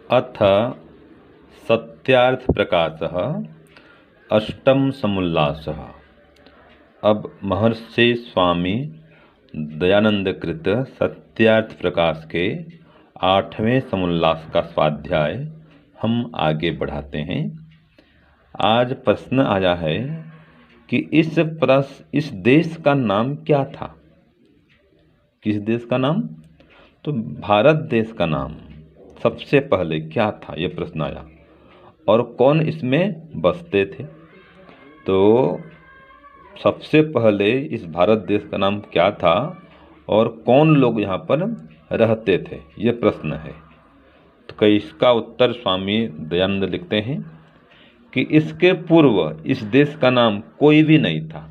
अथ सत्यार्थ प्रकाशः अष्टम समुल्लासः। अब महर्षि स्वामी दयानंदकृत सत्यार्थ प्रकाश के 8वें समुल्लास का स्वाध्याय हम आगे बढ़ाते हैं। आज प्रश्न आया है कि इस देश का नाम क्या था। किस देश का नाम? तो भारत देश का नाम सबसे पहले क्या था, यह प्रश्न आया। और कौन इसमें बसते थे? तो सबसे पहले इस भारत देश का नाम क्या था और कौन लोग यहाँ पर रहते थे, ये प्रश्न है। तो कई इसका उत्तर स्वामी दयानंद लिखते हैं कि इसके पूर्व इस देश का नाम कोई भी नहीं था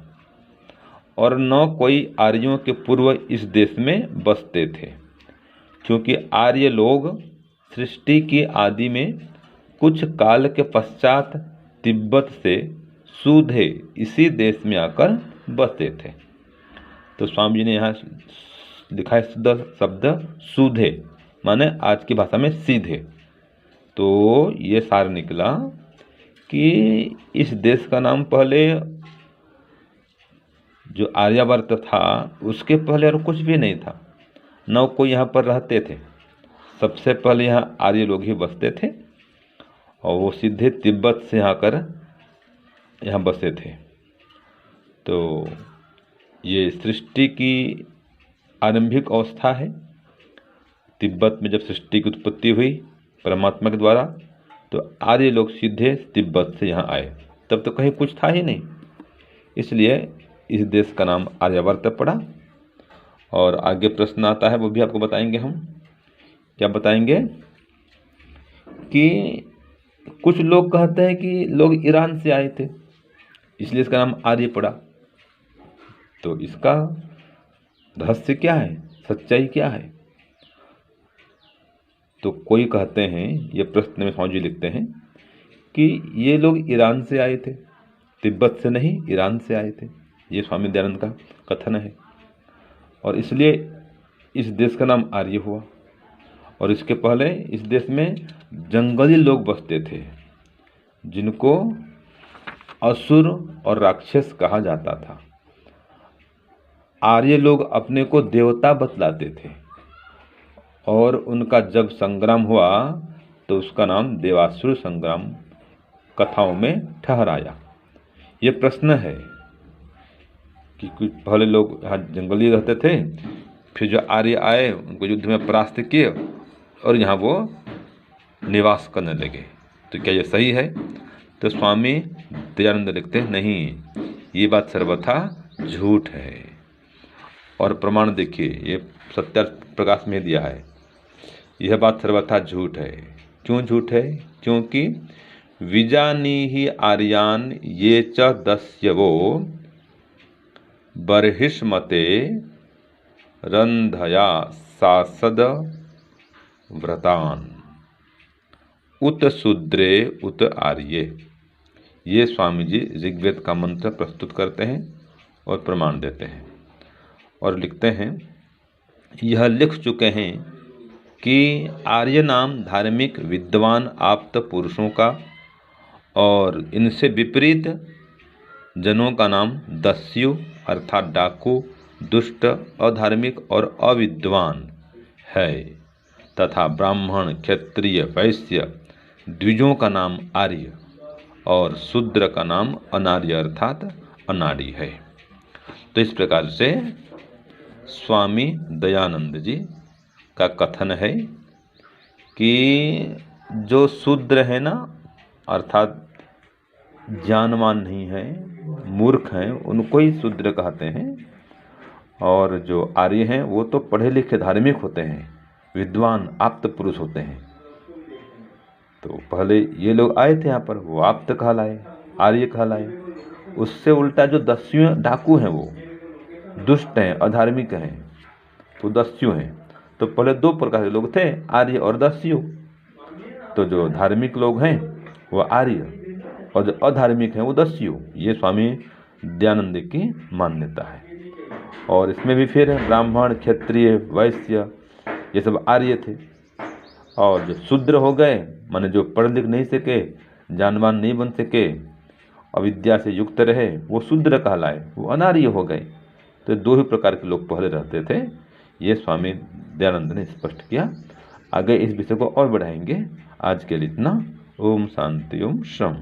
और न कोई आर्यों के पूर्व इस देश में बसते थे, क्योंकि आर्य लोग सृष्टि की आदि में कुछ काल के पश्चात तिब्बत से सूधे इसी देश में आकर बसते थे। तो स्वामी जी ने यहाँ लिखा है शब्द सूधे, माने आज की भाषा में सीधे। तो ये सार निकला कि इस देश का नाम पहले जो आर्यावर्त था उसके पहले और कुछ भी नहीं था, न कोई यहाँ पर रहते थे। सबसे पहले यहाँ आर्य लोग ही बसते थे और वो सीधे तिब्बत से आकर यहाँ बसे थे। तो ये सृष्टि की आरंभिक अवस्था है। तिब्बत में जब सृष्टि की उत्पत्ति हुई परमात्मा के द्वारा, तो आर्य लोग सीधे तिब्बत से यहाँ आए। तब तो कहीं कुछ था ही नहीं, इसलिए इस देश का नाम आर्यावर्त पड़ा। और आगे प्रश्न आता है, वो भी आपको बताएंगे हम। क्या बताएंगे कि कुछ लोग कहते हैं कि लोग ईरान से आए थे, इसलिए इसका नाम आर्य पड़ा। तो इसका रहस्य क्या है, सच्चाई क्या है? तो कोई कहते हैं, ये प्रश्न में स्वामी जी लिखते हैं कि ये लोग ईरान से आए थे, तिब्बत से नहीं, ईरान से आए थे। ये स्वामी दयानंद का कथन है और इसलिए इस देश का नाम आर्य हुआ। और इसके पहले इस देश में जंगली लोग बसते थे, जिनको असुर और राक्षस कहा जाता था। आर्य लोग अपने को देवता बतलाते थे और उनका जब संग्राम हुआ तो उसका नाम देवासुर संग्राम कथाओं में ठहराया। ये प्रश्न है कि कुछ पहले लोग यहाँ जंगली रहते थे, फिर जो आर्य आए उनको युद्ध में परास्त किए और यहाँ वो निवास करने लगे। तो क्या ये सही है? तो स्वामी दयानंद लिखते हैं, नहीं, ये बात सर्वथा झूठ है। और प्रमाण देखिए, ये सत्यार्थ प्रकाश में दिया है, यह बात सर्वथा झूठ है। क्यों झूठ है? क्योंकि विजानीहि आर्यान ये च दस्यवो बर्हिष्मते रंधया सासद व्रतान उत शूद्रे उत आर्ये। ये स्वामी जी ऋग्वेद का मंत्र प्रस्तुत करते हैं और प्रमाण देते हैं और लिखते हैं, यह लिख चुके हैं कि आर्य नाम धार्मिक विद्वान आप्त पुरुषों का और इनसे विपरीत जनों का नाम दस्यु अर्थात डाकू, दुष्ट, अधार्मिक और अविद्वान है, तथा ब्राह्मण, क्षत्रिय, वैश्य, द्विजों का नाम आर्य और शूद्र का नाम अनार्य अर्थात अनाड़ी है। तो इस प्रकार से स्वामी दयानंद जी का कथन है कि जो शूद्र है ना, अर्थात ज्ञानवान नहीं है, मूर्ख हैं, उनको ही शूद्र कहते हैं। और जो आर्य हैं वो तो पढ़े लिखे धार्मिक होते हैं, विद्वान आप्त पुरुष होते हैं। तो पहले ये लोग आए थे यहाँ पर, वो आप्त कहलाए, आर्य कहलाए। उससे उल्टा जो दस्यु डाकू हैं वो दुष्ट हैं, अधार्मिक हैं, तो दस्यु हैं। तो पहले दो प्रकार के लोग थे, आर्य और दस्यु। तो जो धार्मिक लोग हैं वो आर्य और जो अधार्मिक हैं वो दस्यु। ये स्वामी दयानंद की मान्यता है। और इसमें भी फिर ब्राह्मण, क्षत्रिय, वैश्य ये सब आर्य थे और जो शूद्र हो गए, माने जो पढ़ लिख नहीं सके, जानवान नहीं बन सके, अविद्या से युक्त रहे, वो शूद्र कहलाए, वो अनार्य हो गए। तो दो ही प्रकार के लोग पहले रहते थे, ये स्वामी दयानंद ने स्पष्ट किया। आगे इस विषय को और बढ़ाएंगे। आज के लिए इतना। ओम शांति ओम शम।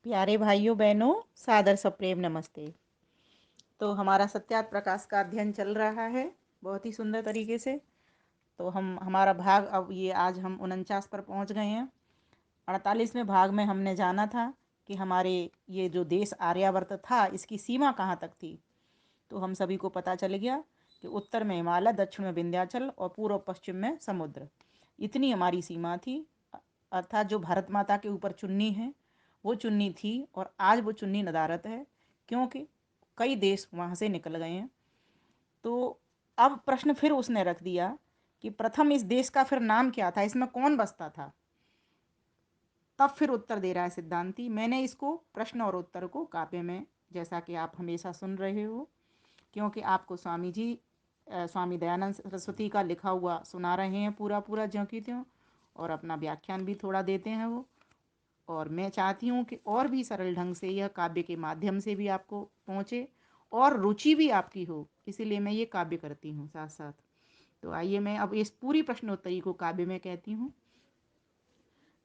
प्यारे भाइयों बहनों, सादर सप्रेम नमस्ते। तो हमारा सत्यार्थ प्रकाश का अध्ययन चल रहा है बहुत ही सुंदर तरीके से। तो हमारा भाग अब ये आज हम 49 पर पहुंच गए हैं। 48वें भाग में हमने जाना था कि हमारे ये जो देश आर्यावर्त था, इसकी सीमा कहाँ तक थी। तो हम सभी को पता चल गया कि उत्तर में हिमालय, दक्षिण में विंध्याचल और पूर्व पश्चिम में समुद्र, इतनी हमारी सीमा थी। अर्थात जो भारत माता के ऊपर चुन्नी है वो चुन्नी थी, और आज वो चुन्नी नदारत है, क्योंकि कई देश वहाँ से निकल गए हैं। तो अब प्रश्न फिर उसने रख दिया कि प्रथम इस देश का फिर नाम क्या था, इसमें कौन बसता था। तब फिर उत्तर दे रहा है सिद्धांती। मैंने इसको प्रश्न और उत्तर को काव्य में, जैसा कि आप हमेशा सुन रहे हो, क्योंकि आपको स्वामी जी स्वामी दयानंद सरस्वती का लिखा हुआ सुना रहे हैं पूरा पूरा ज्यों की त्यों, और अपना व्याख्यान भी थोड़ा देते हैं वो। और मैं चाहती हूँ कि और भी सरल ढंग से यह काव्य के माध्यम से भी आपको पहुँचे और रुचि भी आपकी हो, इसीलिए मैं ये काव्य करती हूँ साथ साथ। तो आइए मैं अब इस पूरी प्रश्नोत्तरी को काव्य में कहती हूँ।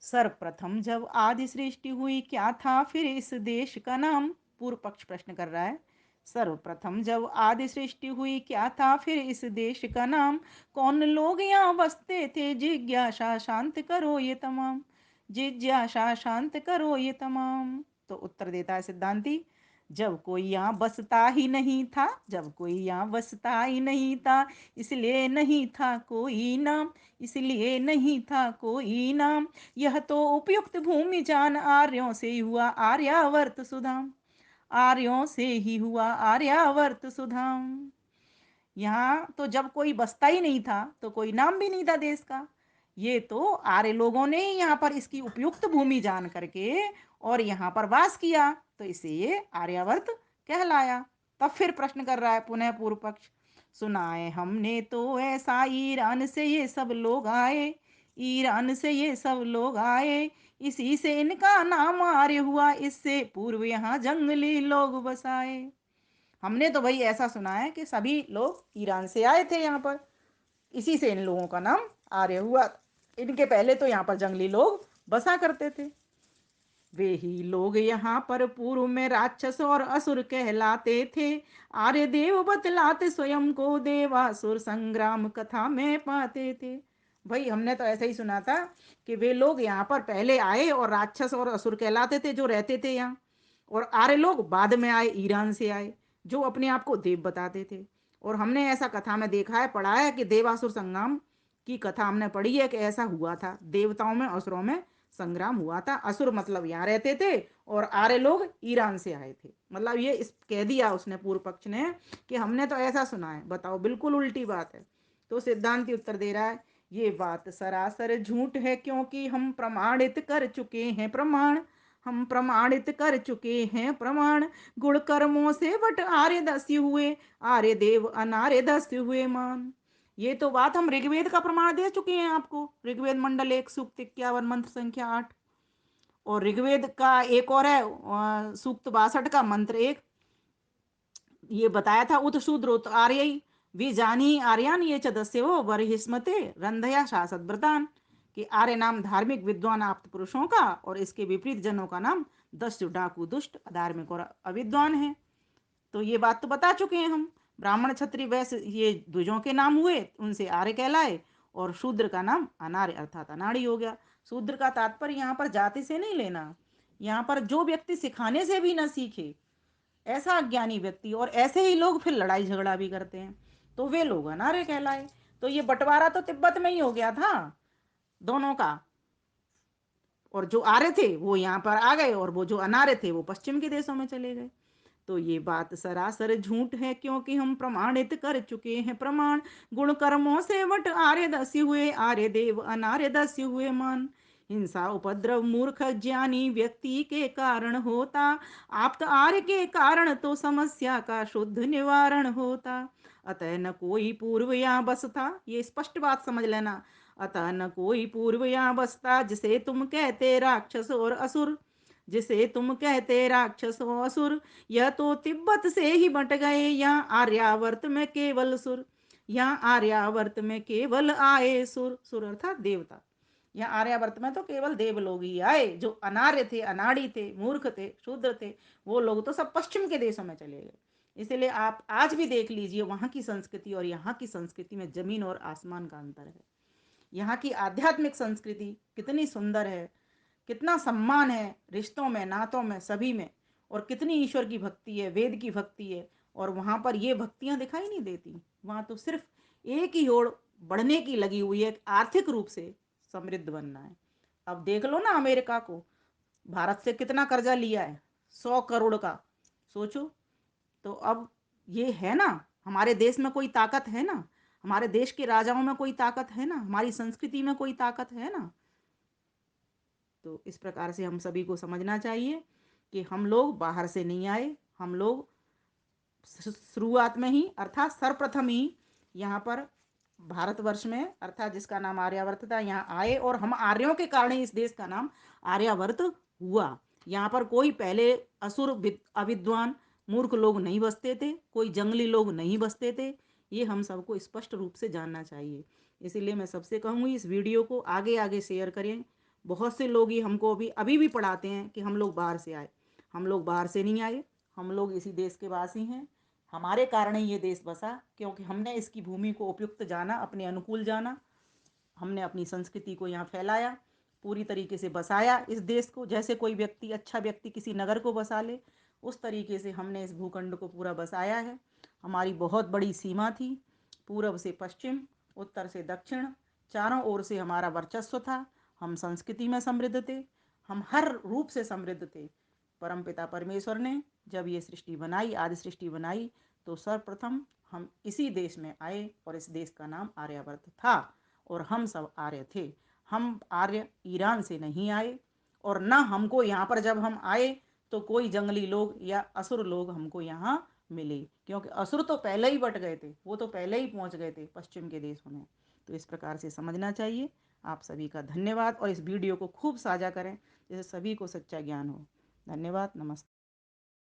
सर्वप्रथम जब आदि सृष्टि हुई क्या था फिर इस देश का नाम। पूर्व पक्ष प्रश्न कर रहा है। सर्वप्रथम जब आदि सृष्टि हुई क्या था फिर इस देश का नाम। कौन लोग यहाँ बसते थे जिज्ञासा शांत करो ये तमाम। जिज्ञासा शांत करो ये तमाम। तो उत्तर देता है सिद्धांती, जब कोई यहाँ बसता ही नहीं था, जब कोई यहाँ बसता ही नहीं था, इसलिए नहीं था कोई नाम, इसलिए नहीं था कोई नाम। यह तो उपयुक्त भूमि जान आर्यों से हुआ आर्यावर्त सुधाम। आर्यों से ही हुआ आर्यावर्त सुधाम। यहाँ तो जब कोई बसता ही नहीं था तो कोई नाम भी नहीं था देश का। ये तो आर्य लोगों ने ही यहाँ पर इसकी उपयुक्त भूमि जान करके और यहाँ पर वास किया, तो इसे ये आर्यावर्त कहलाया। तब फिर प्रश्न कर रहा है पुनः पूर्व पक्ष। सुनाए हमने तो ऐसा ईरान से ये सब लोग आए, ईरान से ये सब लोग आए, इसी से इनका नाम आर्य हुआ, इससे पूर्व यहाँ जंगली लोग बसाए। हमने तो भाई ऐसा सुना है कि सभी लोग ईरान से आए थे यहाँ पर, इसी से इन लोगों का नाम आर्य हुआ। इनके पहले तो यहाँ पर जंगली लोग बसा करते थे। वे ही लोग यहाँ पर पूर्व में राक्षस और असुर कहलाते थे। आर्य देव बतलाते स्वयं को, देवासुर संग्राम कथा में पाते थे। भाई हमने तो ऐसा ही सुना था कि वे लोग यहाँ पर पहले आए और राक्षस और असुर कहलाते थे जो रहते थे यहाँ, और आर्य लोग बाद में आए, ईरान से आए, जो अपने आप को देव बताते थे। और हमने ऐसा कथा में देखा है, पढ़ा है कि देवासुर संग्राम की कथा हमने पढ़ी है कि ऐसा हुआ था, देवताओं में असुरों में संग्राम हुआ था। असुर मतलब यहाँ रहते थे और आर्य लोग ईरान से आए थे। मतलब ये इस कह दिया उसने पूर्व पक्ष ने कि हमने तो ऐसा सुना है, बताओ बिल्कुल उल्टी बात है। तो सिद्धांति उत्तर दे रहा है, ये बात सरासर झूठ है, क्योंकि हम प्रमाणित कर चुके हैं प्रमाण, हम प्रमाणित कर चुके हैं प्रमाण। गुण कर्मों से बट आर्य दस्य हुए, आर्य देव अनार्य दस्य हुए मान। ये तो बात हम ऋग्वेद का प्रमाण दे चुके हैं आपको, ऋग्वेद मंडल 1 सूक्त 51 मंत्र संख्या 8। और ऋग्वेद का एक और है सूक्त 62 का मंत्र 1, ये बताया था उत शूद्र उत आर्य वी जानी आर्यान ये चदस्य वो बरहिस्मते रंधया शासत व्रतान, कि आर्य नाम धार्मिक विद्वान आप्त पुरुषों का और इसके विपरीत जनों का नाम दस्यु डाकू दुष्ट अधार्मिक और अविद्वान है। तो ये बात तो बता चुके हैं हम। ब्राह्मण क्षत्रिय वैश्य ये द्विजों के नाम हुए, उनसे आर्य कहलाए, और शूद्र का नाम अनार्य अर्थात अनाड़ी हो गया। शूद्र का तात्पर्य यहाँ पर जाति से नहीं लेना, यहाँ पर जो व्यक्ति सिखाने से भी न सीखे, ऐसा अज्ञानी व्यक्ति, और ऐसे ही लोग फिर लड़ाई झगड़ा भी करते हैं, तो वे लोग अनार्य कहलाए। तो ये बंटवारा तो तिब्बत में ही हो गया था दोनों का, और जो आर्य थे वो यहाँ पर आ गए और वो जो अनार्य थे वो पश्चिम के देशों में चले गए। तो ये बात सरासर झूठ है, क्योंकि हम प्रमाणित कर चुके हैं प्रमाण। गुण कर्मों से वट आर्य दस्य हुए, आर्य देव अनार्य दस्य हुए मान। हिंसा उपद्रव मूर्ख ज्ञानी व्यक्ति के कारण होता, आप तो आर्य के कारण तो समस्या का शुद्ध निवारण होता। अतः न कोई पूर्व यहाँ बसता, ये स्पष्ट बात समझ लेना। अतः न कोई पूर्व यहाँ बसता जिसे तुम कहते राक्षस और असुर। जिसे तुम कहते राक्षस और असुर, यह तो तिब्बत से ही बट गए, यहाँ आर्यावर्त में केवल सुर। यहाँ आर्यावर्त में केवल आए सुर। सुर अर्थात देवता। यहाँ आर्यावर्त में तो केवल देव लोग ही आए। जो अनार्य थे, अनाड़ी थे, मूर्ख थे, शूद्र थे, वो लोग तो सब पश्चिम के देशों में चले गए। इसीलिए आप आज भी देख लीजिए, वहाँ की संस्कृति और यहाँ की संस्कृति में जमीन और आसमान का अंतर है। यहाँ की आध्यात्मिक संस्कृति कितनी सुंदर है, कितना सम्मान है रिश्तों में, नातों में, सभी में, और कितनी ईश्वर की भक्ति है, वेद की भक्ति है। और वहाँ पर ये भक्तियाँ दिखाई नहीं देती। वहाँ तो सिर्फ एक ही ओर बढ़ने की लगी हुई है, आर्थिक रूप से समृद्ध बनना है। अब देख लो ना अमेरिका को, भारत से कितना कर्जा लिया है, 100 करोड़ का। सोचो। तो अब ये है ना, हमारे देश में कोई ताकत है ना, हमारे देश के राजाओं में कोई ताकत है ना, हमारी संस्कृति में कोई ताकत है ना। तो इस प्रकार से हम सभी को समझना चाहिए कि हम लोग बाहर से नहीं आए, हम लोग शुरुआत में ही अर्थात सर्वप्रथम ही यहाँ पर भारतवर्ष में, अर्थात जिसका नाम आर्यावर्त था, यहाँ आए, और हम आर्यों के कारण ही इस देश का नाम आर्यावर्त हुआ। यहाँ पर कोई पहले असुर अविद्वान मूर्ख लोग नहीं बसते थे, कोई जंगली लोग नहीं बसते थे। ये हम सबको स्पष्ट रूप से जानना चाहिए। इसीलिए मैं सबसे कहूँगी, इस वीडियो को आगे आगे शेयर करें। बहुत से लोग ही हमको अभी भी पढ़ाते हैं कि हम लोग बाहर से आए। हम लोग बाहर से नहीं आए, हम लोग इसी देश के वासी हैं। हमारे कारण ही ये देश बसा, क्योंकि हमने इसकी भूमि को उपयुक्त जाना, अपने अनुकूल जाना। हमने अपनी संस्कृति को यहाँ फैलाया, पूरी तरीके से बसाया इस देश को। जैसे कोई व्यक्ति, अच्छा व्यक्ति किसी नगर को बसा ले, उस तरीके से हमने इस भूखंड को पूरा बसाया है। हमारी बहुत बड़ी सीमा थी, पूरब से पश्चिम, उत्तर से दक्षिण, चारों ओर से हमारा वर्चस्व था। हम संस्कृति में समृद्ध थे, हम हर रूप से समृद्ध थे। परमपिता परमेश्वर ने जब ये सृष्टि बनाई, आदि सृष्टि बनाई, तो सर्वप्रथम हम इसी देश में आए, और इस देश का नाम आर्यावर्त था, और हम सब आर्य थे। हम आर्य ईरान से नहीं आए, और ना हमको यहाँ पर जब हम आए तो कोई जंगली लोग या असुर लोग हमको यहाँ मिले, क्योंकि असुर तो पहले ही बट गए थे, वो तो पहले ही पहुँच गए थे पश्चिम के देशों में। तो इस प्रकार से समझना चाहिए। आप सभी का धन्यवाद, और इस वीडियो को खूब साझा करें, जिससे सभी को सच्चा ज्ञान हो। धन्यवाद, नमस्ते।